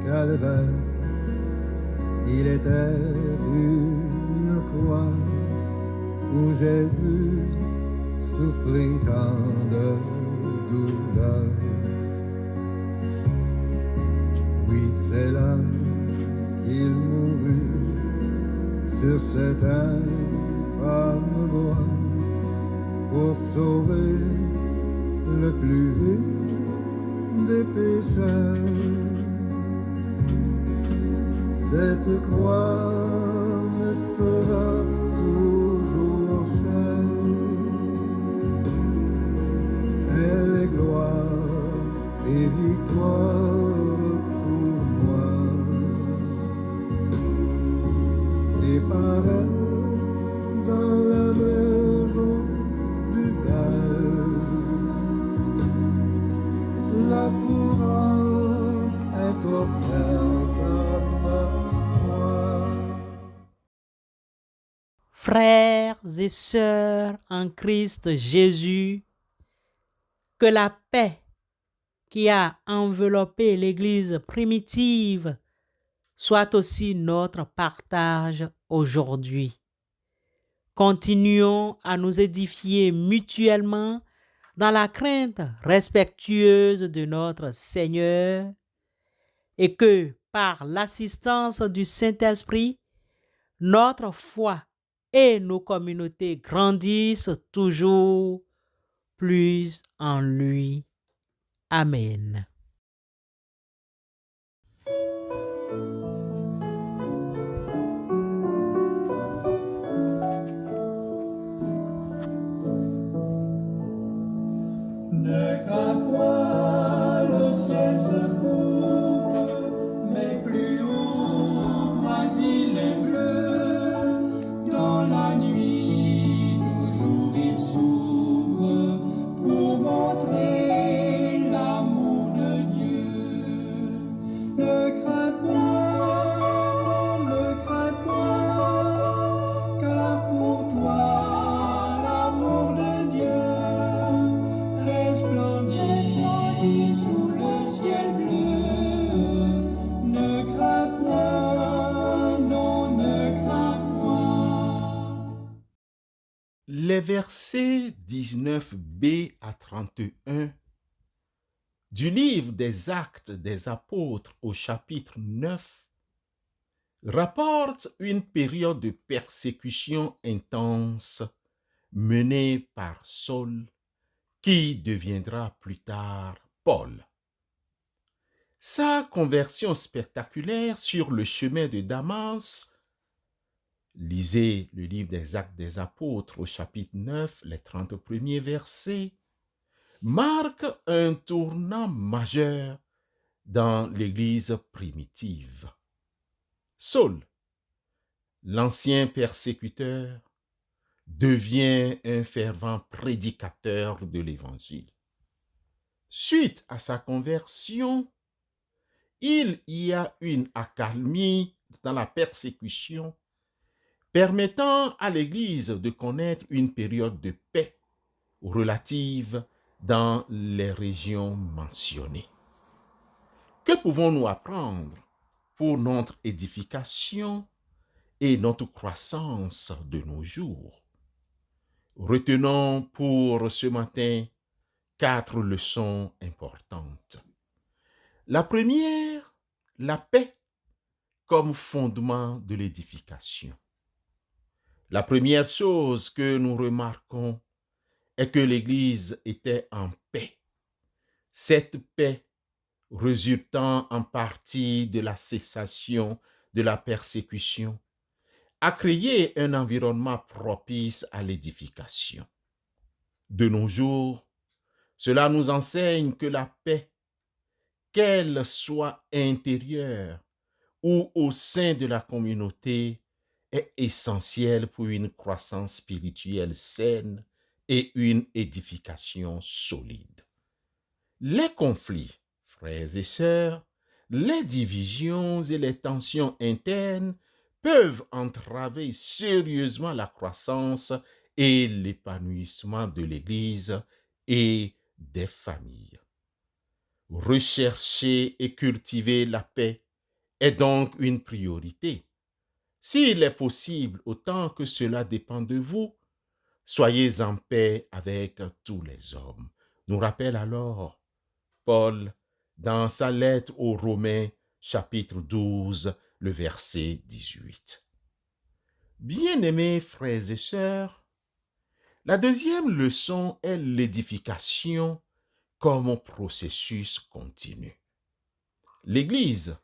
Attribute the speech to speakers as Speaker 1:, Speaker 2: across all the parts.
Speaker 1: calvaire, il était une croix où Jésus souffrit tant de douleur. Oui, c'est là qu'il mourut sur cet infâme bois pour sauver le plus vil des pécheurs. Cette croix me sera toujours chère. Elle est gloire et victoire pour moi. Et par elle, dans la maison du Père, la couronne est offerte à moi.
Speaker 2: Frères et sœurs en Christ Jésus, que la paix qui a enveloppé l'Église primitive soit aussi notre partage aujourd'hui. Continuons à nous édifier mutuellement dans la crainte respectueuse de notre Seigneur et que, par l'assistance du Saint-Esprit, notre foi et nos communautés grandissent toujours plus en lui. Amen.
Speaker 1: Ne crains point, le ciel se couvre, mais plus haut, vas-y les bleus. Dans la nuit, toujours il s'ouvre pour montrer l'amour de Dieu. Ne crains point, non, ne crains point, car pour toi, l'amour de Dieu resplendit sous le ciel bleu. Ne crains point, non, ne crains point.
Speaker 3: Les versets 19b à 31 du livre des Actes des Apôtres au chapitre 9 rapportent une période de persécution intense menée par Saul, qui deviendra plus tard Paul. Sa conversion spectaculaire sur le chemin de Damas, lisez le livre des Actes des Apôtres au chapitre 9, les 30 premiers versets, marque un tournant majeur dans l'Église primitive. Saul, l'ancien persécuteur, devient un fervent prédicateur de l'Évangile. Suite à sa conversion, il y a une accalmie dans la persécution, permettant à l'Église de connaître une période de paix relative dans les régions mentionnées. Que pouvons-nous apprendre pour notre édification et notre croissance de nos jours? Retenons pour ce matin 4 leçons importantes. La première, la paix comme fondement de l'édification. La première chose que nous remarquons est que l'Église était en paix. Cette paix résultant en partie de la cessation de la persécution a créé un environnement propice à l'édification. De nos jours, cela nous enseigne que la paix, qu'elle soit intérieure ou au sein de la communauté, est essentielle pour une croissance spirituelle saine et une édification solide. Les conflits, frères et sœurs, les divisions et les tensions internes peuvent entraver sérieusement la croissance et l'épanouissement de l'Église et des familles. Rechercher et cultiver la paix est donc une priorité. S'il est possible, autant que cela dépend de vous, soyez en paix avec tous les hommes. Nous rappelle alors Paul dans sa lettre aux Romains, chapitre 12, le verset 18. Bien-aimés frères et sœurs, la deuxième leçon est l'édification comme processus continu. L'Église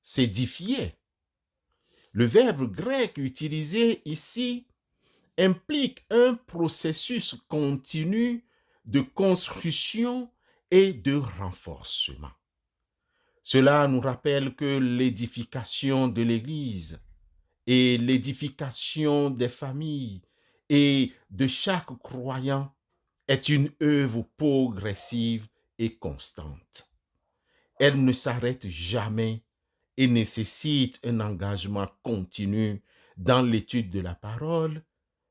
Speaker 3: s'édifiait. Le verbe grec utilisé ici implique un processus continu de construction et de renforcement. Cela nous rappelle que l'édification de l'Église et l'édification des familles et de chaque croyant est une œuvre progressive et constante. Elle ne s'arrête jamais et nécessite un engagement continu dans l'étude de la parole,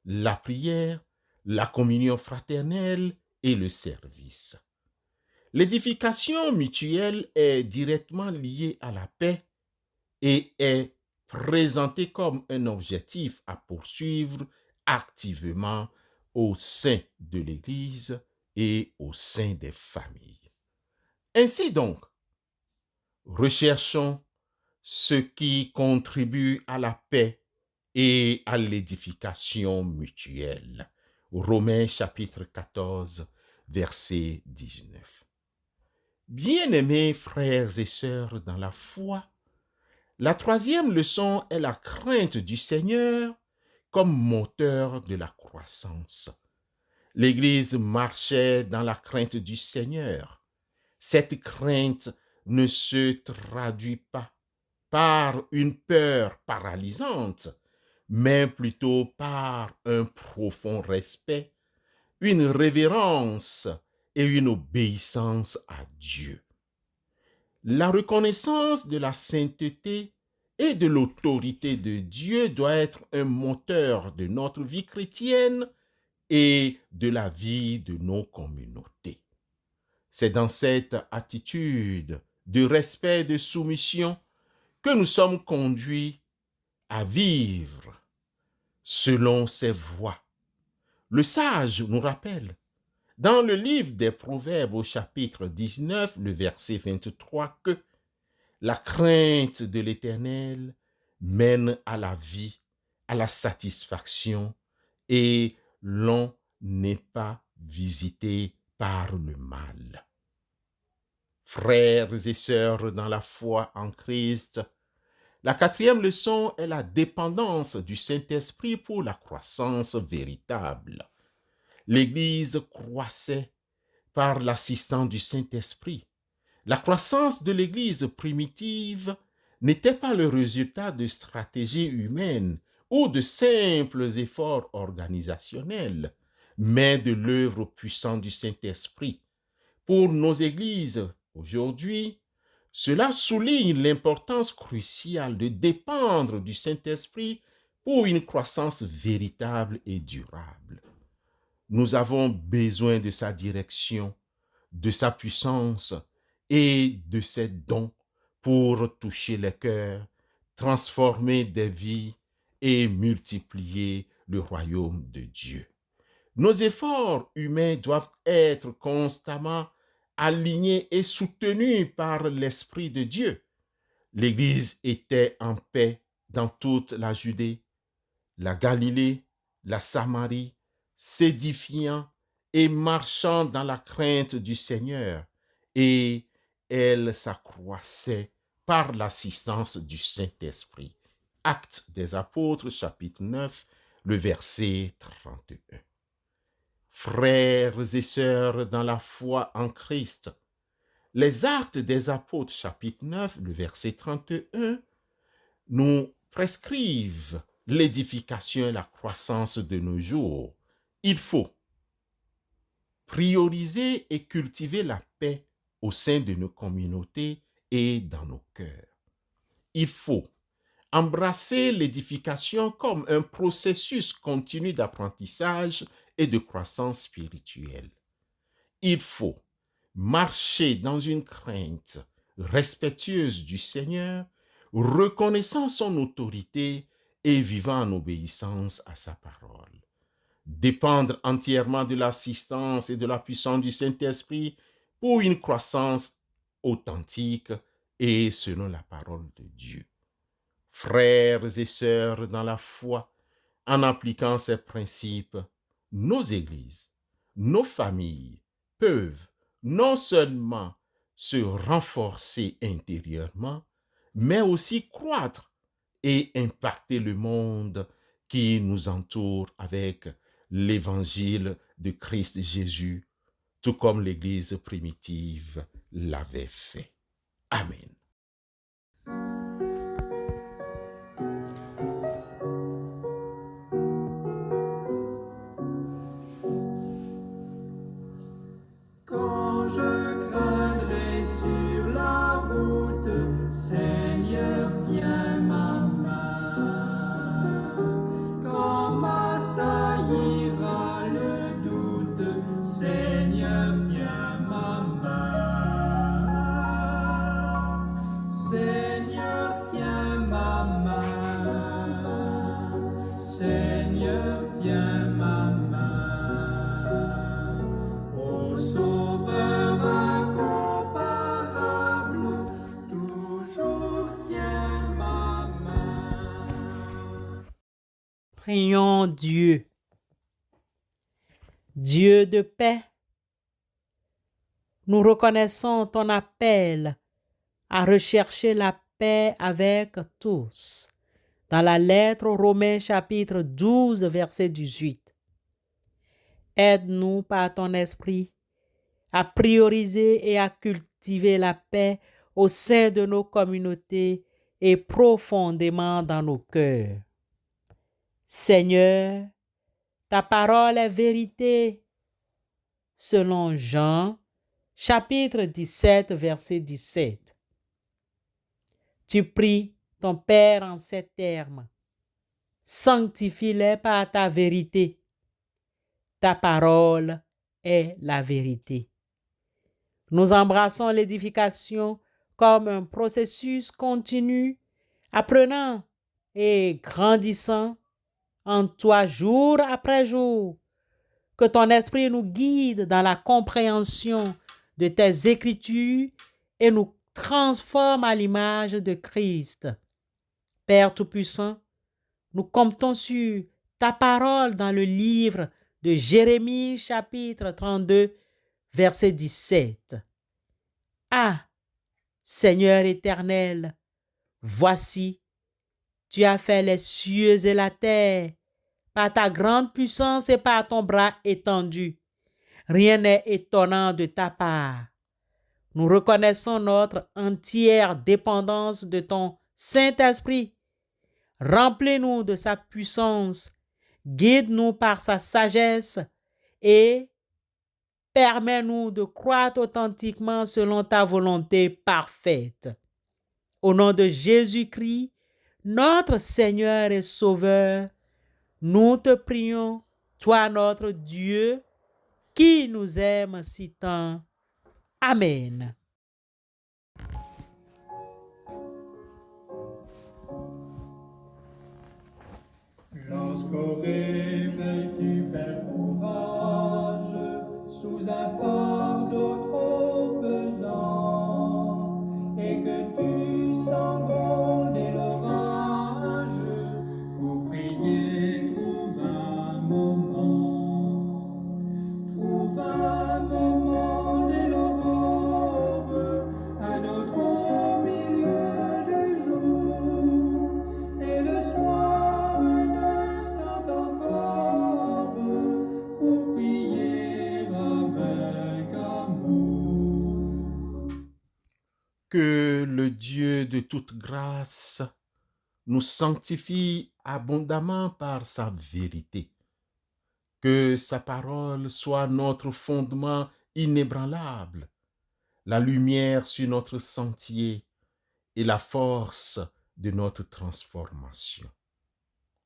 Speaker 3: la prière, la communion fraternelle et le service. L'édification mutuelle est directement liée à la paix et est présentée comme un objectif à poursuivre activement au sein de l'Église et au sein des familles. Ainsi donc, recherchons ce qui contribue à la paix et à l'édification mutuelle. Romains chapitre 14, verset 19. Bien-aimés frères et sœurs dans la foi, la troisième leçon est la crainte du Seigneur comme moteur de la croissance. L'Église marchait dans la crainte du Seigneur. Cette crainte ne se traduit pas par une peur paralysante, mais plutôt par un profond respect, une révérence et une obéissance à Dieu. La reconnaissance de la sainteté et de l'autorité de Dieu doit être un moteur de notre vie chrétienne et de la vie de nos communautés. C'est dans cette attitude de respect et de soumission que nous sommes conduits à vivre selon ses voies. Le sage nous rappelle, dans le livre des Proverbes au chapitre 19, le verset 23, que la crainte de l'Éternel mène à la vie, à la satisfaction, et l'on n'est pas visité par le mal. Frères et sœurs dans la foi en Christ, la quatrième leçon est la dépendance du Saint-Esprit pour la croissance véritable. L'Église croissait par l'assistance du Saint-Esprit. La croissance de l'Église primitive n'était pas le résultat de stratégies humaines ou de simples efforts organisationnels, mais de l'œuvre puissante du Saint-Esprit. Pour nos églises aujourd'hui, cela souligne l'importance cruciale de dépendre du Saint-Esprit pour une croissance véritable et durable. Nous avons besoin de sa direction, de sa puissance et de ses dons pour toucher les cœurs, transformer des vies et multiplier le royaume de Dieu. Nos efforts humains doivent être constamment alignés et soutenus par l'Esprit de Dieu. L'Église était en paix dans toute la Judée, la Galilée, la Samarie, s'édifiant et marchant dans la crainte du Seigneur, et elle s'accroissait par l'assistance du Saint-Esprit. Actes des Apôtres, chapitre 9, le verset 31. Frères et sœurs dans la foi en Christ, les Actes des Apôtres, chapitre 9, le verset 31, nous prescrivent l'édification et la croissance de nos jours. Il faut prioriser et cultiver la paix au sein de nos communautés et dans nos cœurs. Il faut embrasser l'édification comme un processus continu d'apprentissage et de croissance spirituelle. Il faut marcher dans une crainte respectueuse du Seigneur, reconnaissant son autorité et vivant en obéissance à sa parole. Dépendre entièrement de l'assistance et de la puissance du Saint-Esprit pour une croissance authentique et selon la parole de Dieu. Frères et sœurs dans la foi, en appliquant ces principes, nos églises, nos familles peuvent non seulement se renforcer intérieurement, mais aussi croître et impacter le monde qui nous entoure avec l'évangile de Christ Jésus, tout comme l'Église primitive l'avait fait. Amen.
Speaker 1: Quand je craindrai sur la route, Seigneur, tiens ma main. Quand m'assaillira le doute, Seigneur, tiens ma main. Seigneur, tiens ma main. Seigneur, tiens ma main. Ô Sauveur incomparable, toujours tiens ma main.
Speaker 2: Prions Dieu. Dieu de paix, nous reconnaissons ton appel à rechercher la paix avec tous. Dans la lettre aux Romains chapitre 12, verset 18. Aide-nous par ton esprit à prioriser et à cultiver la paix au sein de nos communautés et profondément dans nos cœurs. Seigneur, ta parole est vérité. Selon Jean, chapitre 17, verset 17. Tu pries ton Père en ces termes. Sanctifie-les par ta vérité. Ta parole est la vérité. Nous embrassons l'édification comme un processus continu, apprenant et grandissant en toi jour après jour. Que ton esprit nous guide dans la compréhension de tes écritures et nous transforme à l'image de Christ. Père Tout-Puissant, nous comptons sur ta parole dans le livre de Jérémie chapitre 32, verset 17. Ah, Seigneur éternel, voici, tu as fait les cieux et la terre, par ta grande puissance et par ton bras étendu. Rien n'est étonnant de ta part. Nous reconnaissons notre entière dépendance de ton Saint-Esprit. Remplis-nous de sa puissance, guide-nous par sa sagesse et permets-nous de croître authentiquement selon ta volonté parfaite. Au nom de Jésus-Christ, notre Seigneur et Sauveur, nous te prions, toi notre Dieu, qui nous aime si tant. Amen.
Speaker 1: Lorsqu'au réveil tu perds courage, sous un fardeau trop pesant, et que tu sens gronder l'orage, pour prier, trouve un moment dès l'aurore, un autre au milieu du jour, et le soir un instant encore, pour prier avec amour.
Speaker 3: Que le Dieu de toute grâce nous sanctifie abondamment par sa vérité. Que sa parole soit notre fondement inébranlable, la lumière sur notre sentier et la force de notre transformation.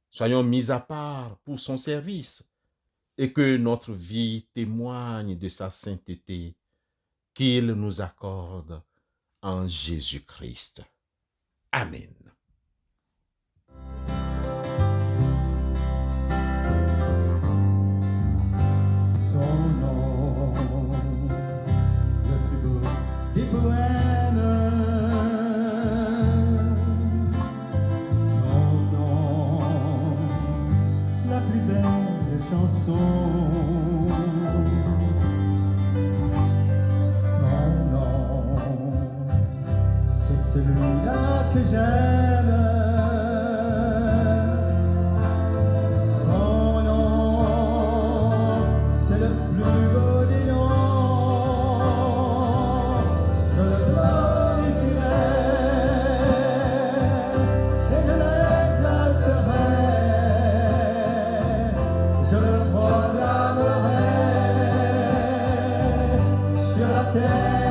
Speaker 3: Soyons mis à part pour son service et que notre vie témoigne de sa sainteté qu'il nous accorde en Jésus-Christ. Amen.
Speaker 4: chanson. Non, non, c'est celui-là que j'aime. Oh non, c'est le plus beau des noms. Je le glorifierai et je l'exalterai. Je le proclamerai sur la terre.